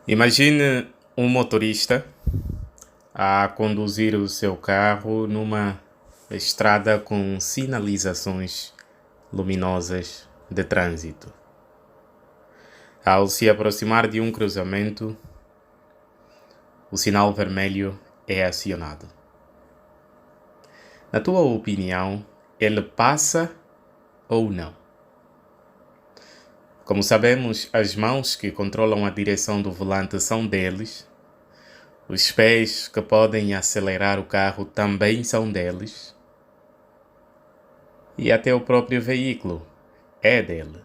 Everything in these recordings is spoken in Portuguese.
Imagine um motorista a conduzir o seu carro numa estrada com sinalizações luminosas de trânsito. Ao se aproximar de um cruzamento, o sinal vermelho é acionado. Na tua opinião, ele passa ou não? Como sabemos, as mãos que controlam a direção do volante são deles. Os pés que podem acelerar o carro também são deles. E até o próprio veículo é dele.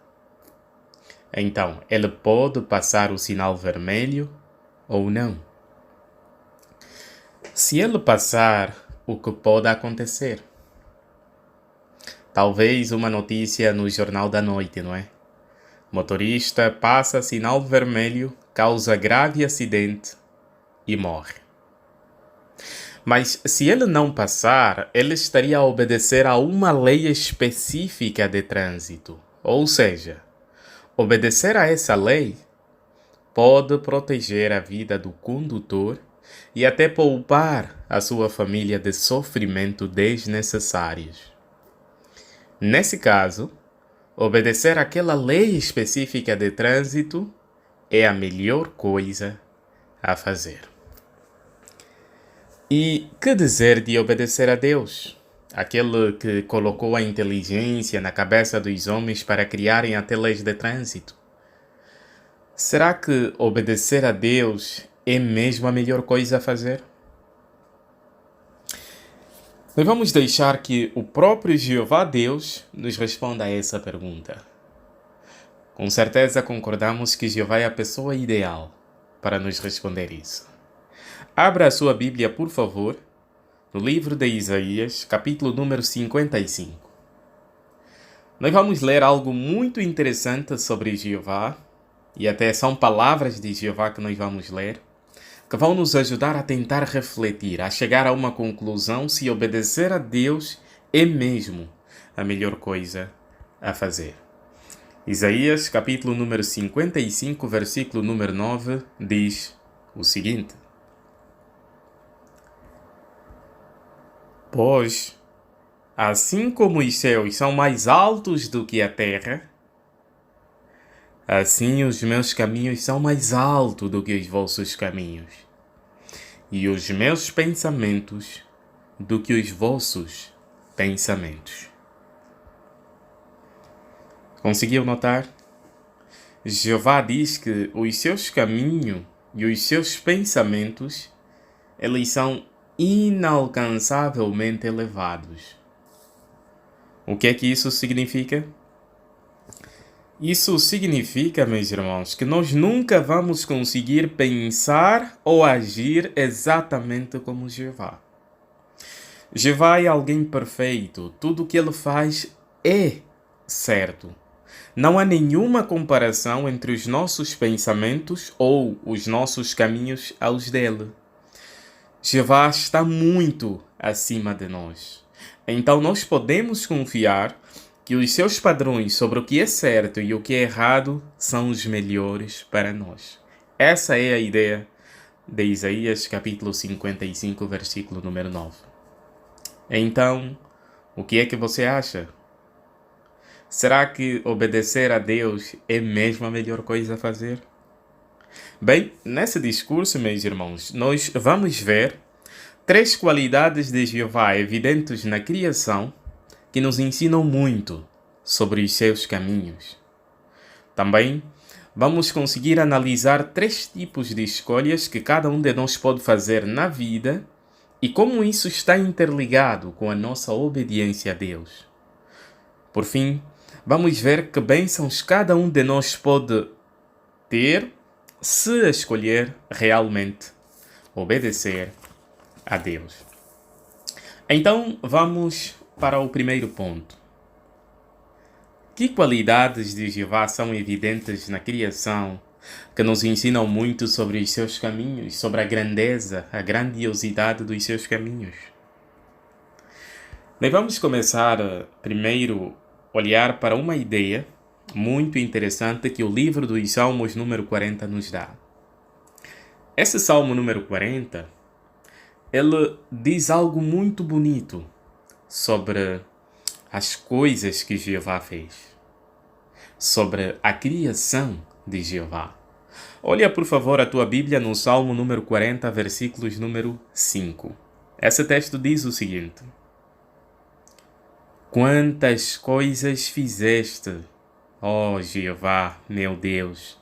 Então, ele pode passar o sinal vermelho ou não? Se ele passar, o que pode acontecer? Talvez uma notícia no jornal da noite, não é? Motorista passa sinal vermelho, causa grave acidente e morre. Mas se ele não passar, ele estaria a obedecer a uma lei específica de trânsito. Ou seja, obedecer a essa lei pode proteger a vida do condutor e até poupar a sua família de sofrimento desnecessários. Nesse caso, obedecer àquela lei específica de trânsito é a melhor coisa a fazer. E que dizer de obedecer a Deus? Aquele que colocou a inteligência na cabeça dos homens para criarem até leis de trânsito. Será que obedecer a Deus é mesmo a melhor coisa a fazer? Nós vamos deixar que o próprio Jeová Deus nos responda a essa pergunta. Com certeza concordamos que Jeová é a pessoa ideal para nos responder isso. Abra a sua Bíblia, por favor, no livro de Isaías, capítulo número 55. Nós vamos ler algo muito interessante sobre Jeová, e até são palavras de Jeová que nós vamos ler, que vão nos ajudar a tentar refletir, a chegar a uma conclusão se obedecer a Deus é mesmo a melhor coisa a fazer. Isaías, capítulo número 55, versículo número 9, diz o seguinte: Pois, assim como os céus são mais altos do que a terra, assim os meus caminhos são mais altos do que os vossos caminhos, e os meus pensamentos do que os vossos pensamentos. Conseguiu notar? Jeová diz que os seus caminhos e os seus pensamentos, eles são inalcançavelmente elevados. O que é que isso significa? Isso significa, meus irmãos, que nós nunca vamos conseguir pensar ou agir exatamente como Jeová. Jeová é alguém perfeito, tudo o que ele faz é certo. Não há nenhuma comparação entre os nossos pensamentos ou os nossos caminhos aos dele. Jeová está muito acima de nós. Então nós podemos confiar que os seus padrões sobre o que é certo e o que é errado são os melhores para nós. Essa é a ideia de Isaías capítulo 55, versículo número 9. Então, o que é que você acha? Será que obedecer a Deus é mesmo a melhor coisa a fazer? Bem, nesse discurso, meus irmãos, nós vamos ver 3 qualidades de Jeová evidentes na criação que nos ensinam muito sobre os seus caminhos. Também vamos conseguir analisar 3 tipos de escolhas que cada um de nós pode fazer na vida e como isso está interligado com a nossa obediência a Deus. Por fim, vamos ver que bênçãos cada um de nós pode ter se escolher realmente obedecer a Deus. Então, vamos para o primeiro ponto. Que qualidades de Jeová são evidentes na criação que nos ensinam muito sobre os seus caminhos, sobre a grandeza, a grandiosidade dos seus caminhos? Nós vamos começar primeiro a olhar para uma ideia muito interessante que o livro dos Salmos número 40 nos dá. Esse Salmo número 40, ele diz algo muito bonito sobre as coisas que Jeová fez, sobre a criação de Jeová. Olha, por favor, a tua Bíblia no Salmo número 40, versículos número 5. Esse texto diz o seguinte: Quantas coisas fizeste, ó Jeová, meu Deus!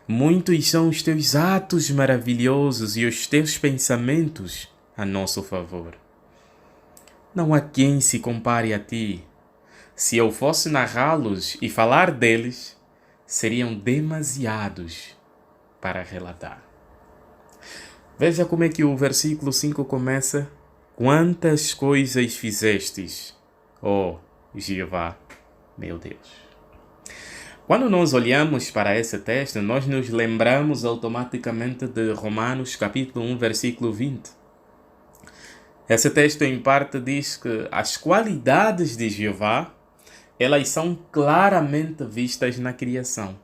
Muitos são os teus atos maravilhosos e os teus pensamentos a nosso favor. Não há quem se compare a ti. Se eu fosse narrá-los e falar deles, seriam demasiados para relatar. Veja como é que o versículo 5 começa. Quantas coisas fizestes, ó Jeová, meu Deus. Quando nós olhamos para esse texto, nós nos lembramos automaticamente de Romanos capítulo 1, versículo 20. Esse texto em parte diz que as qualidades de Jeová, elas são claramente vistas na criação.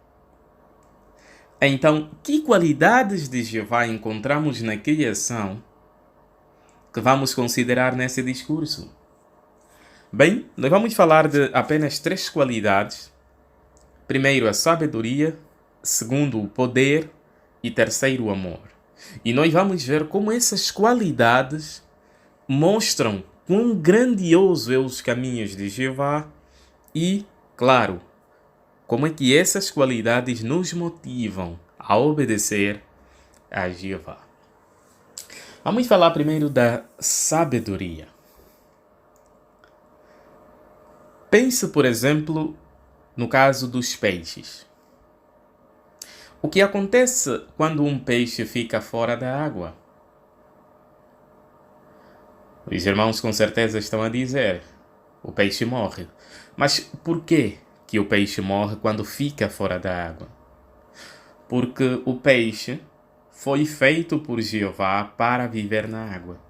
Então, que qualidades de Jeová encontramos na criação que vamos considerar nesse discurso? Bem, nós vamos falar de apenas 3 qualidades. Primeiro, a sabedoria. Segundo, o poder. E terceiro, o amor. E nós vamos ver como essas qualidades mostram quão grandioso é os caminhos de Jeová e, claro, como é que essas qualidades nos motivam a obedecer a Jeová. Vamos falar primeiro da sabedoria. Pense, por exemplo, no caso dos peixes. O que acontece quando um peixe fica fora da água? Os irmãos com certeza estão a dizer, o peixe morre. Mas por que o peixe morre quando fica fora da água? Porque o peixe foi feito por Jeová para viver na água.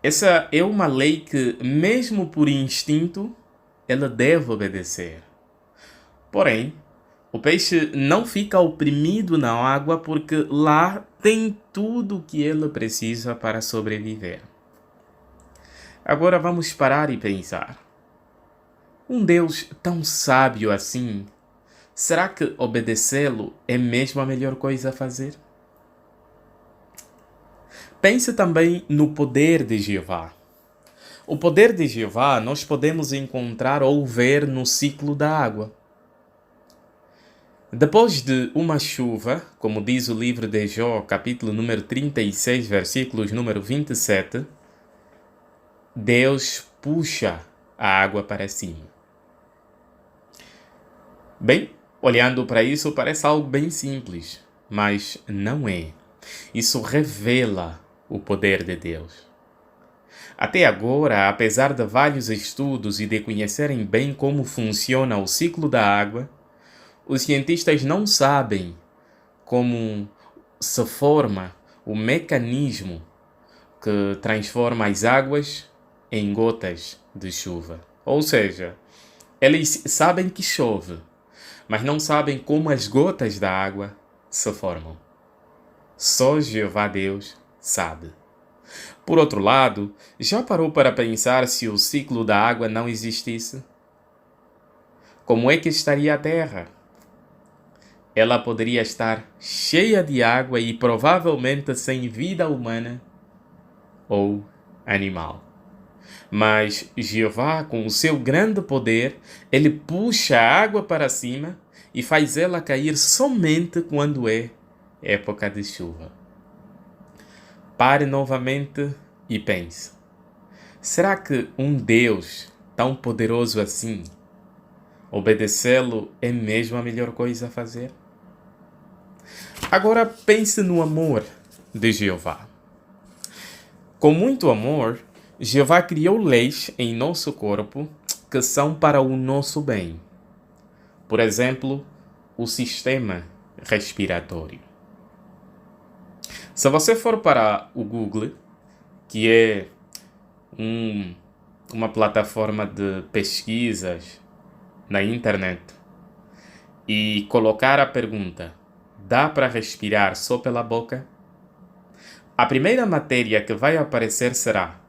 Essa é uma lei que, mesmo por instinto, ela deve obedecer. Porém, o peixe não fica oprimido na água porque lá tem tudo o que ele precisa para sobreviver. Agora vamos parar e pensar. Um Deus tão sábio assim, será que obedecê-lo é mesmo a melhor coisa a fazer? Pense também no poder de Jeová. O poder de Jeová nós podemos encontrar ou ver no ciclo da água. Depois de uma chuva, como diz o livro de Jó, capítulo número 36, versículos número 27, Deus puxa a água para cima. Bem, olhando para isso parece algo bem simples, mas não é. Isso revela o poder de Deus. Até agora, apesar de vários estudos e de conhecerem bem como funciona o ciclo da água, os cientistas não sabem como se forma o mecanismo que transforma as águas em gotas de chuva. Ou seja, eles sabem que chove, mas não sabem como as gotas da água se formam. Só Jeová Deus sabe. Por outro lado, já parou para pensar se o ciclo da água não existisse? Como é que estaria a Terra? Ela poderia estar cheia de água e provavelmente sem vida humana ou animal. Mas Jeová, com o seu grande poder, ele puxa a água para cima e faz ela cair somente quando é época de chuva. Pare novamente e pense. Será que um Deus tão poderoso assim, obedecê-lo é mesmo a melhor coisa a fazer? Agora pense no amor de Jeová. Com muito amor, Jeová criou leis em nosso corpo que são para o nosso bem. Por exemplo, o sistema respiratório. Se você for para o Google, que é uma plataforma de pesquisas na internet, e colocar a pergunta: dá para respirar só pela boca? A primeira matéria que vai aparecer será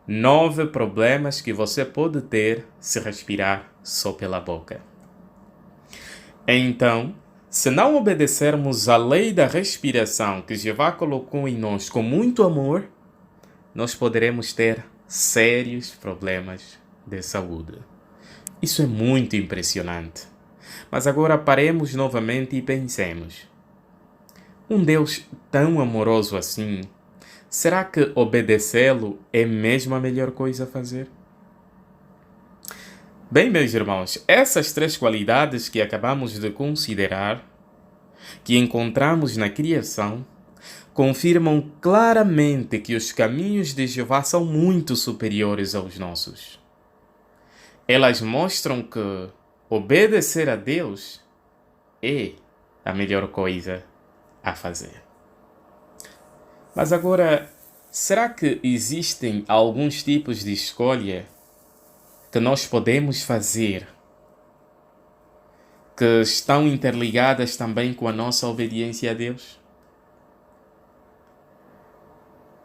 9 problemas que você pode ter se respirar só pela boca. Então, se não obedecermos à lei da respiração que Jeová colocou em nós com muito amor, nós poderemos ter sérios problemas de saúde. Isso é muito impressionante. Mas agora paremos novamente e pensemos. Um Deus tão amoroso assim, será que obedecê-lo é mesmo a melhor coisa a fazer? Bem, meus irmãos, essas 3 qualidades que acabamos de considerar, que encontramos na criação, confirmam claramente que os caminhos de Jeová são muito superiores aos nossos. Elas mostram que obedecer a Deus é a melhor coisa a fazer. Mas agora, será que existem alguns tipos de escolha que nós podemos fazer que estão interligadas também com a nossa obediência a Deus?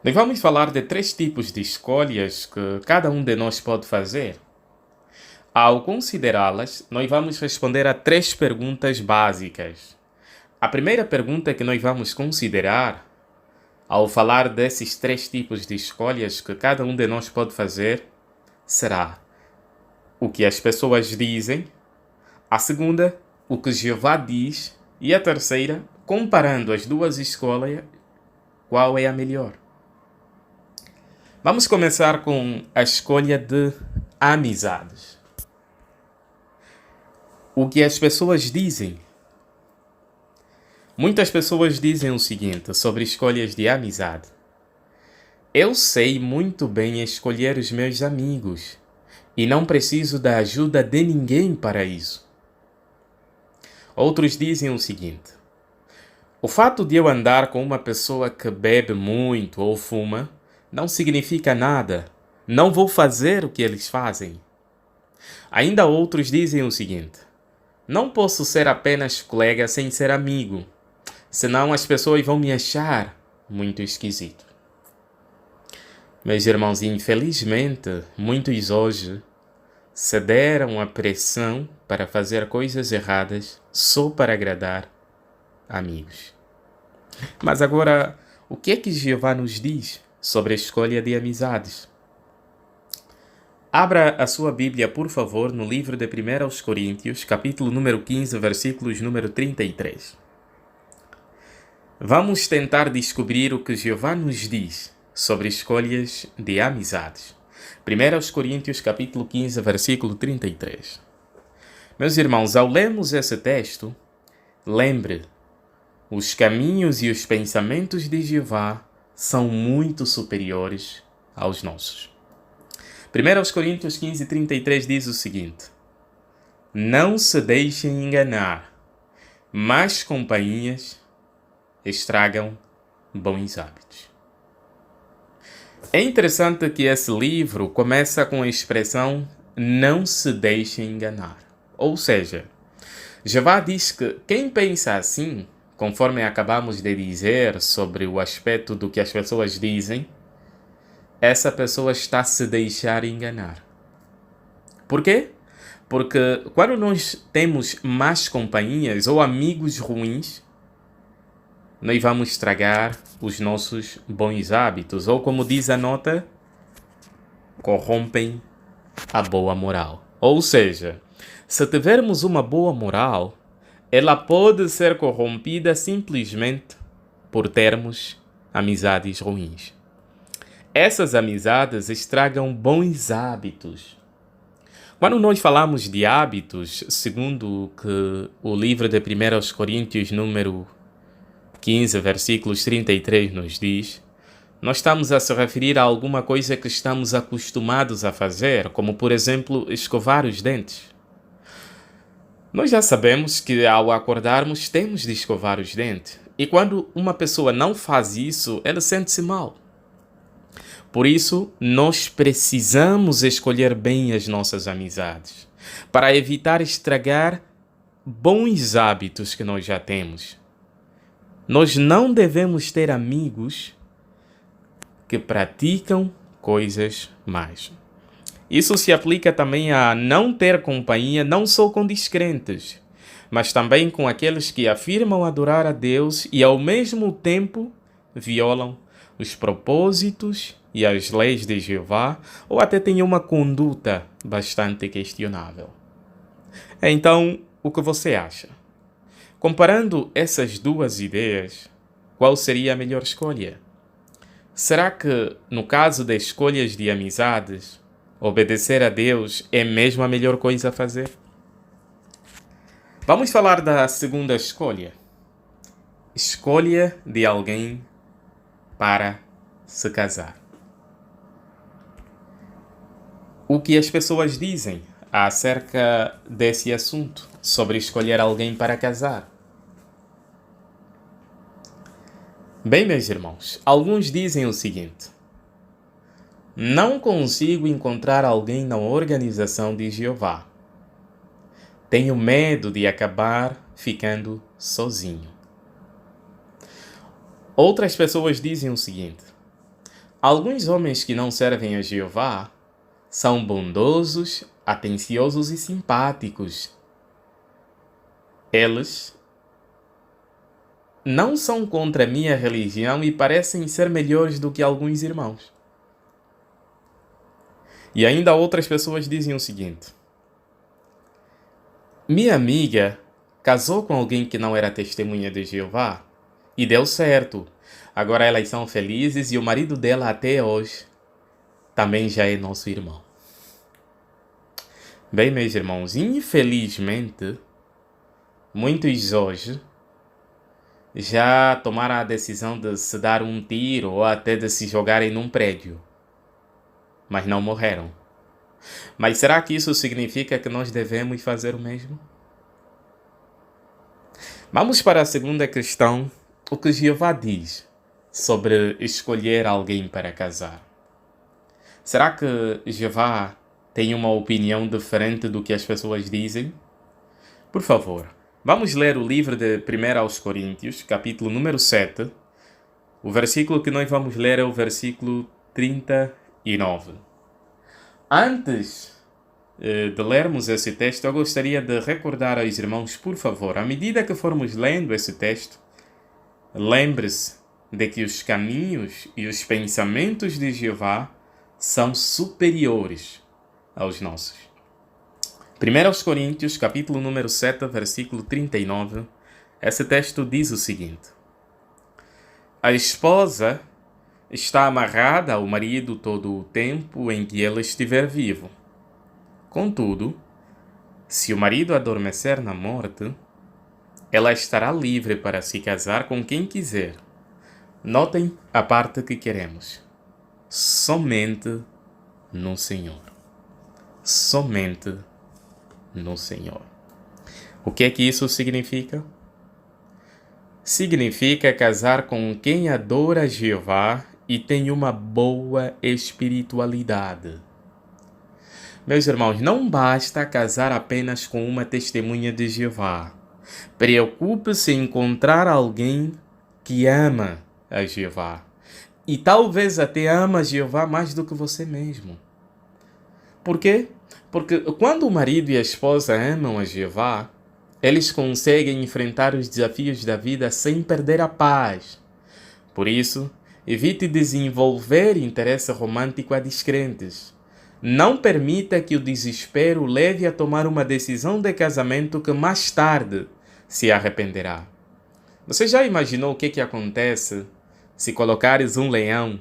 Nós vamos falar de 3 tipos de escolhas que cada um de nós pode fazer. Ao considerá-las, nós vamos responder a 3 perguntas básicas. A primeira pergunta que nós vamos considerar, ao falar desses 3 tipos de escolhas que cada um de nós pode fazer, será o que as pessoas dizem, a segunda, o que Jeová diz, e a terceira, comparando as 2 escolhas, qual é a melhor? Vamos começar com a escolha de amizades. O que as pessoas dizem. Muitas pessoas dizem o seguinte sobre escolhas de amizade. Eu sei muito bem escolher os meus amigos e não preciso da ajuda de ninguém para isso. Outros dizem o seguinte. O fato de eu andar com uma pessoa que bebe muito ou fuma não significa nada. Não vou fazer o que eles fazem. Ainda outros dizem o seguinte. Não posso ser apenas colega sem ser amigo. Senão as pessoas vão me achar muito esquisito. Meus irmãos, infelizmente, muitos hoje cederam à pressão para fazer coisas erradas só para agradar amigos. Mas agora, o que é que Jeová nos diz sobre a escolha de amizades? Abra a sua Bíblia, por favor, no livro de 1 Coríntios, capítulo número 15, versículos número 33. Vamos tentar descobrir o que Jeová nos diz sobre escolhas de amizades. 1 Coríntios, capítulo 15, versículo 33. Meus irmãos, ao lermos esse texto, lembre, os caminhos e os pensamentos de Jeová são muito superiores aos nossos. 1 Coríntios 15, 33 diz o seguinte. Não se deixem enganar, más companhias estragam bons hábitos. É interessante que esse livro começa com a expressão não se deixem enganar. Ou seja, Jeová diz que quem pensa assim, conforme acabamos de dizer sobre o aspecto do que as pessoas dizem, essa pessoa está a se deixar enganar. Por quê? Porque quando nós temos más companhias ou amigos ruins, nós vamos estragar os nossos bons hábitos. Ou como diz a nota, corrompem a boa moral. Ou seja, se tivermos uma boa moral, ela pode ser corrompida simplesmente por termos amizades ruins. Essas amizades estragam bons hábitos. Quando nós falamos de hábitos, segundo o que o livro de 1 Coríntios, número 15, versículos 33 nos diz, nós estamos a se referir a alguma coisa que estamos acostumados a fazer, como, por exemplo, escovar os dentes. Nós já sabemos que ao acordarmos temos de escovar os dentes. E quando uma pessoa não faz isso, ela sente-se mal. Por isso, nós precisamos escolher bem as nossas amizades, para evitar estragar bons hábitos que nós já temos. Nós não devemos ter amigos que praticam coisas más. Isso se aplica também a não ter companhia não só com descrentes, mas também com aqueles que afirmam adorar a Deus e ao mesmo tempo violam os propósitos e as leis de Jeová, ou até têm uma conduta bastante questionável. Então, o que você acha? Comparando essas duas ideias, qual seria a melhor escolha? Será que, no caso das escolhas de amizades, obedecer a Deus é mesmo a melhor coisa a fazer? Vamos falar da segunda escolha. Escolha de alguém para se casar. O que as pessoas dizem acerca desse assunto, sobre escolher alguém para casar? Bem, meus irmãos, alguns dizem o seguinte: não consigo encontrar alguém na organização de Jeová. Tenho medo de acabar ficando sozinho. Outras pessoas dizem o seguinte: alguns homens que não servem a Jeová são bondosos, atenciosos e simpáticos. Eles não são contra a minha religião e parecem ser melhores do que alguns irmãos. E ainda outras pessoas dizem o seguinte: minha amiga casou com alguém que não era testemunha de Jeová e deu certo. Agora elas são felizes e o marido dela até hoje também já é nosso irmão. Bem, meus irmãos, infelizmente, muitos hoje já tomaram a decisão de se dar um tiro ou até de se jogarem num prédio, mas não morreram. Mas será que isso significa que nós devemos fazer o mesmo? Vamos para a segunda questão, o que Jeová diz sobre escolher alguém para casar. Será que Jeová tem uma opinião diferente do que as pessoas dizem? Por favor, vamos ler o livro de 1 aos Coríntios, capítulo número 7. O versículo que nós vamos ler é o versículo 39. Antes de lermos esse texto, eu gostaria de recordar aos irmãos, por favor, à medida que formos lendo esse texto, lembre-se de que os caminhos e os pensamentos de Jeová são superiores aos nossos. 1 aos Coríntios, capítulo número 7, versículo 39, esse texto diz o seguinte: a esposa está amarrada ao marido todo o tempo em que ele estiver vivo. Contudo, se o marido adormecer na morte, ela estará livre para se casar com quem quiser. Notem a parte que queremos. Somente no Senhor. Somente no Senhor. O que é que isso significa? Significa casar com quem adora Jeová e tem uma boa espiritualidade. Meus irmãos, não basta casar apenas com uma testemunha de Jeová. Preocupe-se em encontrar alguém que ama a Jeová. E talvez até ama Jeová mais do que você mesmo. Por quê? Porque quando o marido e a esposa amam a Jeová, eles conseguem enfrentar os desafios da vida sem perder a paz. Por isso, evite desenvolver interesse romântico a descrentes. Não permita que o desespero o leve a tomar uma decisão de casamento que mais tarde se arrependerá. Você já imaginou o que acontece se colocares um leão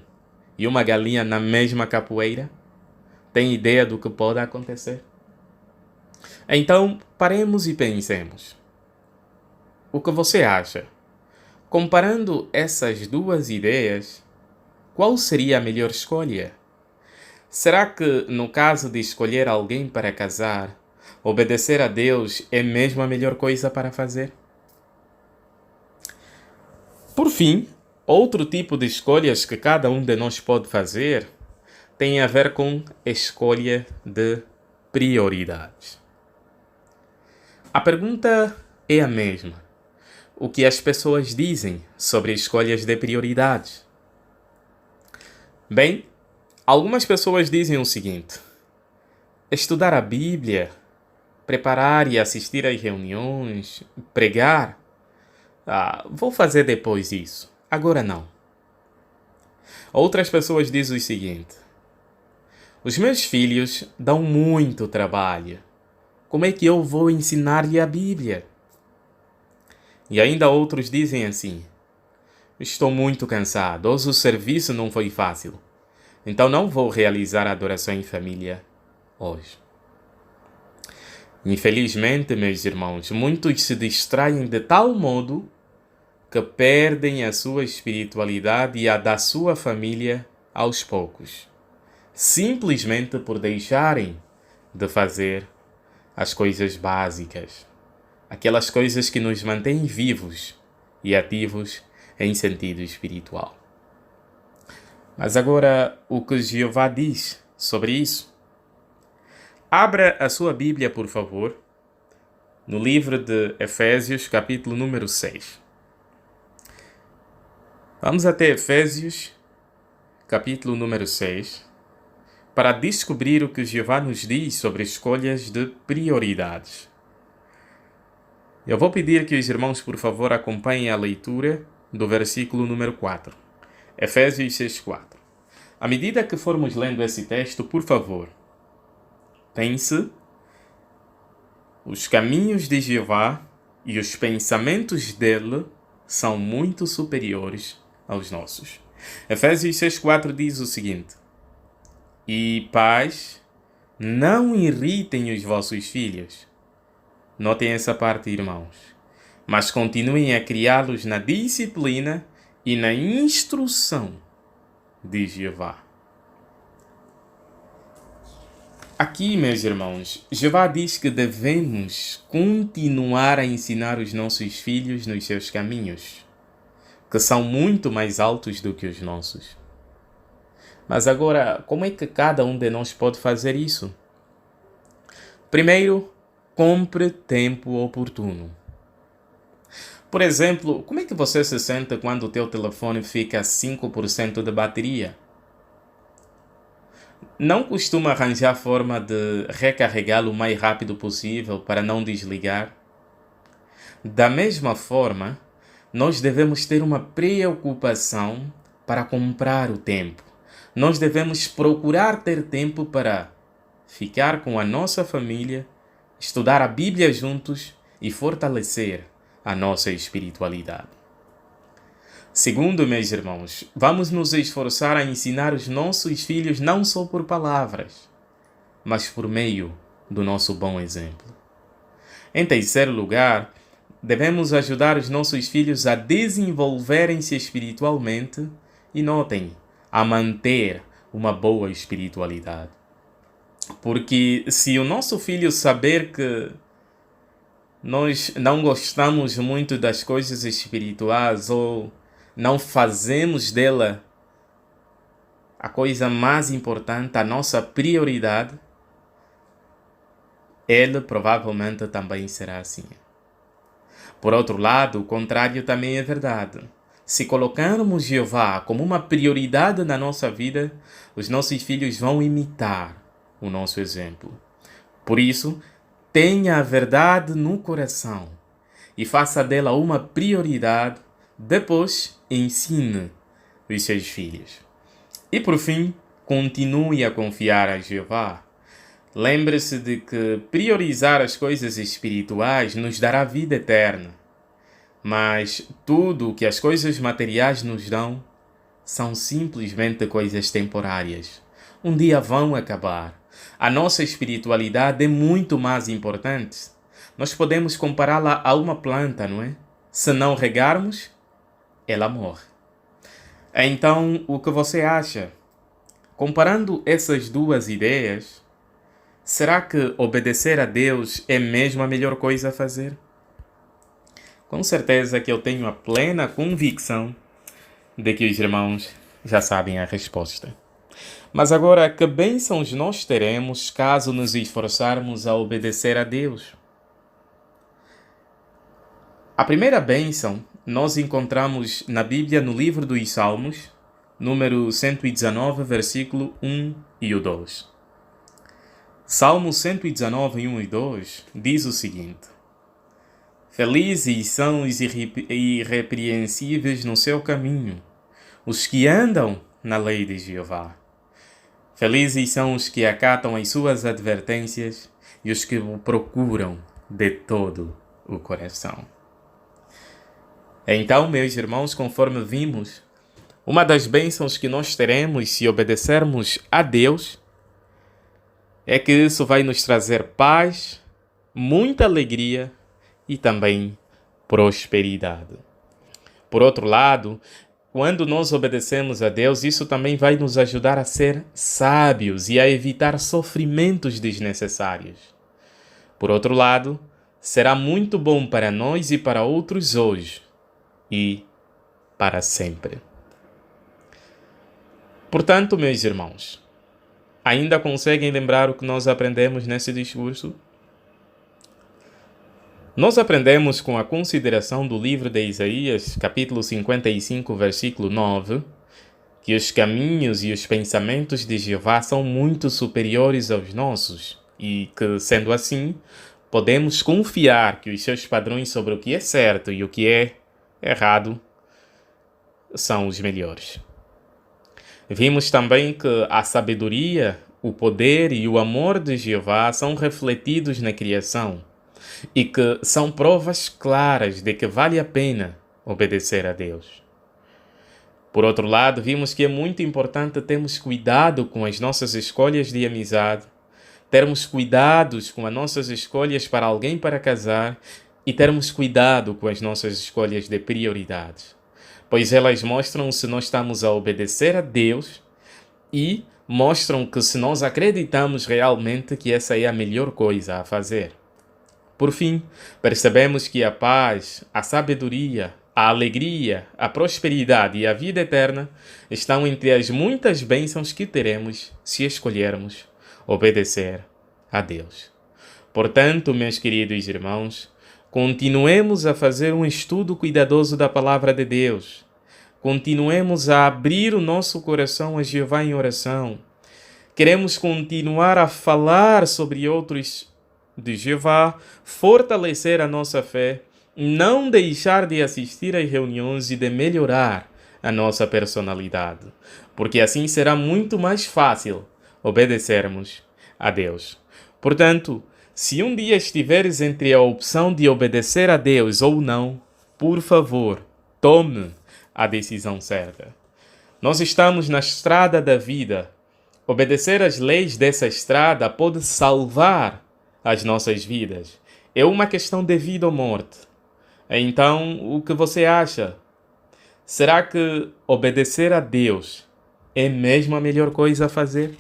e uma galinha na mesma capoeira? Tem ideia do que pode acontecer? Então, paremos e pensemos. O que você acha? Comparando essas duas ideias, qual seria a melhor escolha? Será que, no caso de escolher alguém para casar, obedecer a Deus é mesmo a melhor coisa para fazer? Por fim, outro tipo de escolhas que cada um de nós pode fazer tem a ver com escolha de prioridades. A pergunta é a mesma. O que as pessoas dizem sobre escolhas de prioridades? Bem, algumas pessoas dizem o seguinte: estudar a Bíblia, preparar e assistir às reuniões, pregar, vou fazer depois isso. Agora não. Outras pessoas dizem o seguinte: os meus filhos dão muito trabalho. Como é que eu vou ensinar-lhe a Bíblia? E ainda outros dizem assim: estou muito cansado, hoje o serviço não foi fácil, então não vou realizar a adoração em família hoje. Infelizmente, meus irmãos, muitos se distraem de tal modo que perdem a sua espiritualidade e a da sua família aos poucos, simplesmente por deixarem de fazer as coisas básicas, aquelas coisas que nos mantêm vivos e ativos em sentido espiritual. Mas agora, o que Jeová diz sobre isso? Abra a sua Bíblia, por favor, no livro de Efésios, capítulo número 6. Vamos até Efésios, capítulo número 6, para descobrir o que Jeová nos diz sobre escolhas de prioridades. Eu vou pedir que os irmãos, por favor, acompanhem a leitura do versículo número 4. Efésios 6:4. À medida que formos lendo esse texto, por favor, pense: os caminhos de Jeová e os pensamentos dele são muito superiores aos nossos. Efésios 6:4 diz o seguinte: e pais, não irritem os vossos filhos. Notem essa parte, irmãos. Mas continuem a criá-los na disciplina e na instrução de Jeová. Aqui, meus irmãos, Jeová diz que devemos continuar a ensinar os nossos filhos nos seus caminhos, que são muito mais altos do que os nossos. Mas agora, como é que cada um de nós pode fazer isso? Primeiro, compre tempo oportuno. Por exemplo, como é que você se sente quando o teu telefone fica a 5% de bateria? Não costuma arranjar forma de recarregá-lo o mais rápido possível para não desligar? Da mesma forma, nós devemos ter uma preocupação para comprar o tempo. Nós devemos procurar ter tempo para ficar com a nossa família, estudar a Bíblia juntos e fortalecer a nossa espiritualidade. Segundo, meus irmãos, vamos nos esforçar a ensinar os nossos filhos não só por palavras, mas por meio do nosso bom exemplo. Em terceiro lugar, devemos ajudar os nossos filhos a desenvolverem-se espiritualmente e, notem, a manter uma boa espiritualidade. Porque se o nosso filho saber que nós não gostamos muito das coisas espirituais ou não fazemos dela a coisa mais importante, a nossa prioridade, ele provavelmente também será assim. Por outro lado, o contrário também é verdade. Se colocarmos Jeová como uma prioridade na nossa vida, os nossos filhos vão imitar o nosso exemplo. Por isso, tenha a verdade no coração e faça dela uma prioridade. Depois, ensine os seus filhos. E por fim, continue a confiar a Jeová. Lembre-se de que priorizar as coisas espirituais nos dará vida eterna. Mas tudo o que as coisas materiais nos dão são simplesmente coisas temporárias. Um dia vão acabar. A nossa espiritualidade é muito mais importante. Nós podemos compará-la a uma planta, não é? Se não regarmos, ela morre. Então, o que você acha? Comparando essas duas ideias, será que obedecer a Deus é mesmo a melhor coisa a fazer? Com certeza que eu tenho a plena convicção de que os irmãos já sabem a resposta. Mas agora, que bênçãos nós teremos caso nos esforçarmos a obedecer a Deus? A primeira bênção nós encontramos na Bíblia no livro dos Salmos, número 119, versículo 1 e o 2. Salmo 119, 1 e 2 diz o seguinte: Felizes são os irrepreensíveis no seu caminho, os que andam na lei de Jeová. Felizes são os que acatam as suas advertências e os que o procuram de todo o coração. Então, meus irmãos, conforme vimos, uma das bênçãos que nós teremos se obedecermos a Deus é que isso vai nos trazer paz, muita alegria e também prosperidade. Por outro lado, quando nós obedecemos a Deus, isso também vai nos ajudar a ser sábios e a evitar sofrimentos desnecessários. Por outro lado, será muito bom para nós e para outros hoje e para sempre. Portanto, meus irmãos, ainda conseguem lembrar o que nós aprendemos nesse discurso? Nós aprendemos com a consideração do livro de Isaías, capítulo 55, versículo 9, que os caminhos e os pensamentos de Jeová são muito superiores aos nossos e que, sendo assim, podemos confiar que os seus padrões sobre o que é certo e o que é errado são os melhores. Vimos também que a sabedoria, o poder e o amor de Jeová são refletidos na criação e que são provas claras de que vale a pena obedecer a Deus. Por outro lado, vimos que é muito importante termos cuidado com as nossas escolhas de amizade, termos cuidados com as nossas escolhas para alguém para casar e termos cuidado com as nossas escolhas de prioridades, pois elas mostram se nós estamos a obedecer a Deus e mostram que se nós acreditamos realmente que essa é a melhor coisa a fazer. Por fim, percebemos que a paz, a sabedoria, a alegria, a prosperidade e a vida eterna estão entre as muitas bênçãos que teremos se escolhermos obedecer a Deus. Portanto, meus queridos irmãos, continuemos a fazer um estudo cuidadoso da Palavra de Deus. Continuemos a abrir o nosso coração a Jeová em oração. Queremos continuar a falar sobre outros de Jeová, fortalecer a nossa fé, não deixar de assistir às reuniões e de melhorar a nossa personalidade, porque assim será muito mais fácil obedecermos a Deus. Portanto, se um dia estiveres entre a opção de obedecer a Deus ou não, por favor, tome a decisão certa. Nós estamos na estrada da vida. Obedecer às leis dessa estrada pode salvar as nossas vidas. É uma questão de vida ou morte. Então, o que você acha? Será que obedecer a Deus é mesmo a melhor coisa a fazer?